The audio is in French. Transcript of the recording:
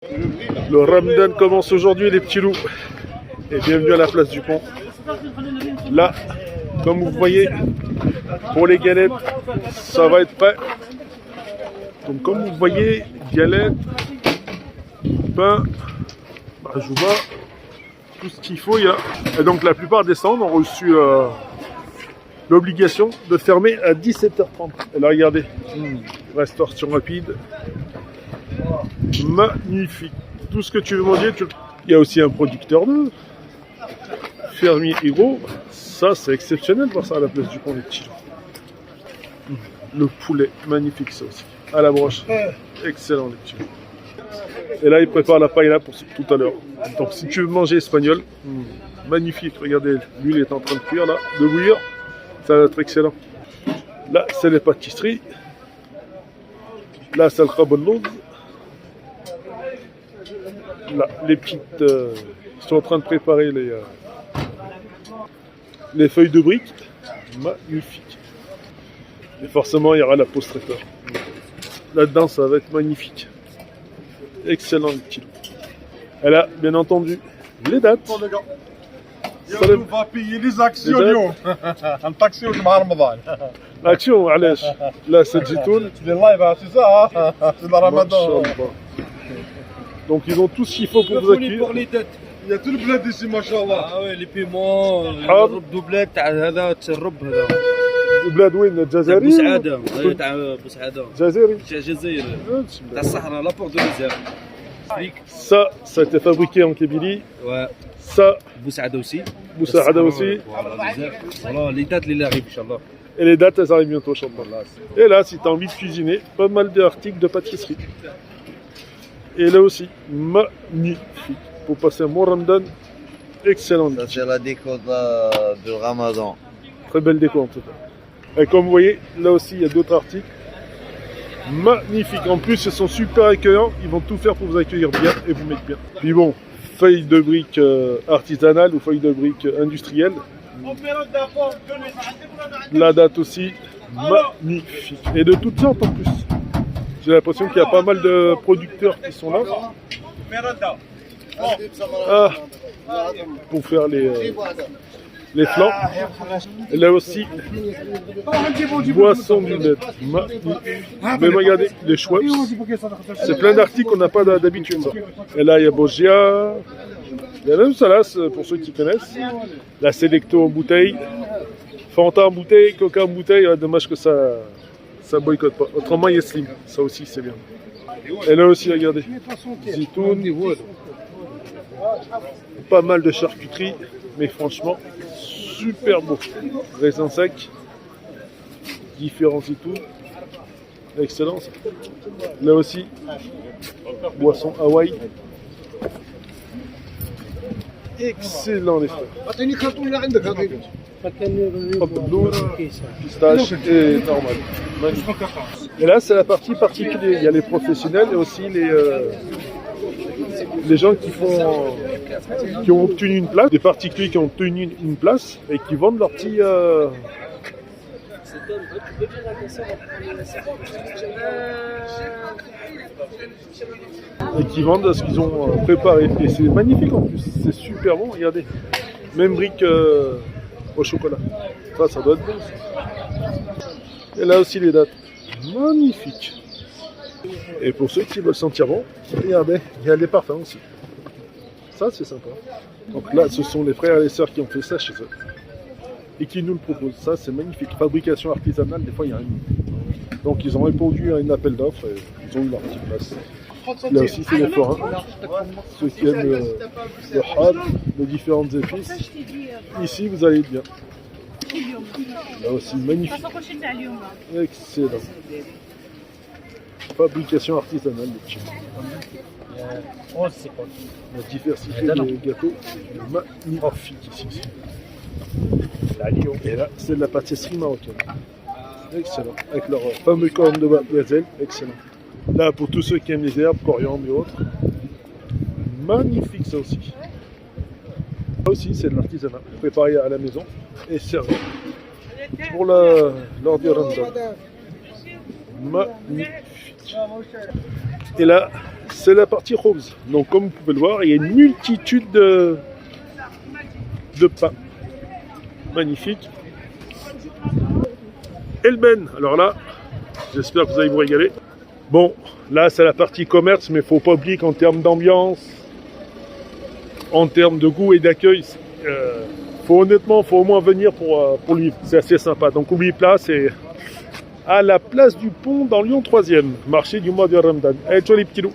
Le Ramadan commence aujourd'hui, les petits loups. Et bienvenue à la place du pont. Là, comme vous voyez, pour les galettes, ça va être prêt. Donc comme vous voyez, galettes, pain, majouba, tout ce qu'il faut, il y a. Et donc la plupart des stands ont reçu l'obligation de fermer à 17h30. Et là, regardez, restauration rapide. Magnifique. Tout ce que tu veux manger, il y a aussi un producteur d'œufs. Fermier Hiro. Ça, c'est exceptionnel de voir ça à la place du pont des petits loups. Le poulet, magnifique ça aussi. À la broche. Excellent les petits loups. Et là, il prépare la paella pour tout à l'heure. Donc, si tu veux manger espagnol, magnifique. Regardez, l'huile est en train de cuire là, de bouillir. Ça va être excellent. Là, c'est les pâtisseries. Là, c'est le khabalouz. Là, les petites... ils sont en train de préparer les feuilles de briques. Magnifique. Et forcément, il y aura la pause traiteur. Là-dedans, ça va être magnifique. Excellent, les petits loups. Et là, bien entendu, les dates. On va payer les actions, Lyon. Un taxi au Ramadan. Action, علاش là c'est Jitoun. C'est live, c'est ça, c'est le Ramadan. Donc ils ont tout ce qu'il faut pour vous accueillir. pour les dettes. Il y a tout le bled ici, machallah. Ah ouais, les paiements, الرب دوبلات تاع هذا الرب هذا. البلاد وين الجزائري؟ بوسعادة، تاع بوسعادة. الجزائري. تاع الجزائر. تاع الصحراء لا بور دو ليزير. Ça a été fabriqué en Kabylie. Ouais. Ça, بوسعادة aussi. Boussahada aussi. Voilà, les dates les arrivent, Inch'Allah. Et les dates, elles arrivent bientôt, Inch'Allah. Et là, si tu as envie de cuisiner, pas mal d'articles de pâtisserie. Et là aussi, magnifique. Pour passer un bon Ramadan, excellent. Ça, c'est la déco de Ramadan. Très belle déco en tout cas. Et comme vous voyez, là aussi, il y a d'autres articles. Magnifique. En plus, ils sont super accueillants. Ils vont tout faire pour vous accueillir bien et vous mettre bien. Puis bon, feuilles de briques artisanales ou feuilles de briques industrielles. La date aussi, magnifique. Et de toutes sortes en plus. J'ai l'impression qu'il y a pas mal de producteurs qui sont là. Ah, pour faire les flancs. Et là aussi, boisson du net. Mais regardez, les Schweppes. C'est plein d'articles qu'on n'a pas d'habitude. Et là, il y a Bogia. Il y a même Salas, pour ceux qui connaissent. La Selecto en bouteille. Fanta en bouteille, Coca en bouteille. Dommage que ça boycotte pas. Autrement, il y a Slim. Ça aussi, c'est bien. Et là aussi, regardez. Zitoun. Pas mal de charcuterie. Mais franchement, super beau. Raisin sec. Différents zitoun. Excellence. Là aussi, boisson Hawaï. Excellent les frères. Pistache et normal. Magnifique. Et là, c'est la partie particulière. Il y a les professionnels et aussi les gens qui ont obtenu une place, des particuliers qui ont obtenu une place et qui vendent leurs petits. Et qui vendent ce qu'ils ont préparé. Et c'est magnifique en plus. C'est super bon. Regardez. Même brique au chocolat. Ça doit être bon. Et là aussi les dates. Magnifique. Et pour ceux qui veulent sentir bon, regardez, il y a les parfums aussi. Ça, c'est sympa. Donc là, ce sont les frères et les sœurs qui ont fait ça chez eux. Et qui nous le proposent. Ça, c'est magnifique. Fabrication artisanale, des fois, il y a un. Donc, ils ont répondu à un appel d'offres et ils ont eu leur petite place. Là aussi, c'est les forains. Ceux qui aiment le had, les différentes épices. Ici, vous allez être bien. Là aussi, magnifique. Excellent. Fabrication artisanale, les petits. La diversité des gâteaux, magnifique ici. Et là, c'est de la pâtisserie marocaine. Excellent. Avec leur fameux corne de gazelle. Excellent. Là, pour tous ceux qui aiment les herbes, coriandre et autres. Magnifique ça aussi. Là aussi, c'est de l'artisanat. Préparé à la maison et servi pour lors du Ramadan. Magnifique. Et là, c'est la partie rose. Donc comme vous pouvez le voir, il y a une multitude de pains. Magnifique. Elben, alors là, j'espère que vous allez vous régaler. Bon, là c'est la partie commerce, mais il ne faut pas oublier qu'en termes d'ambiance, en termes de goût et d'accueil, honnêtement, il faut au moins venir pour le vivre. C'est assez sympa. Donc n'oubliez pas, c'est à la place du pont dans Lyon 3e, marché du mois de Ramadan. Allez, ciao les petits loups.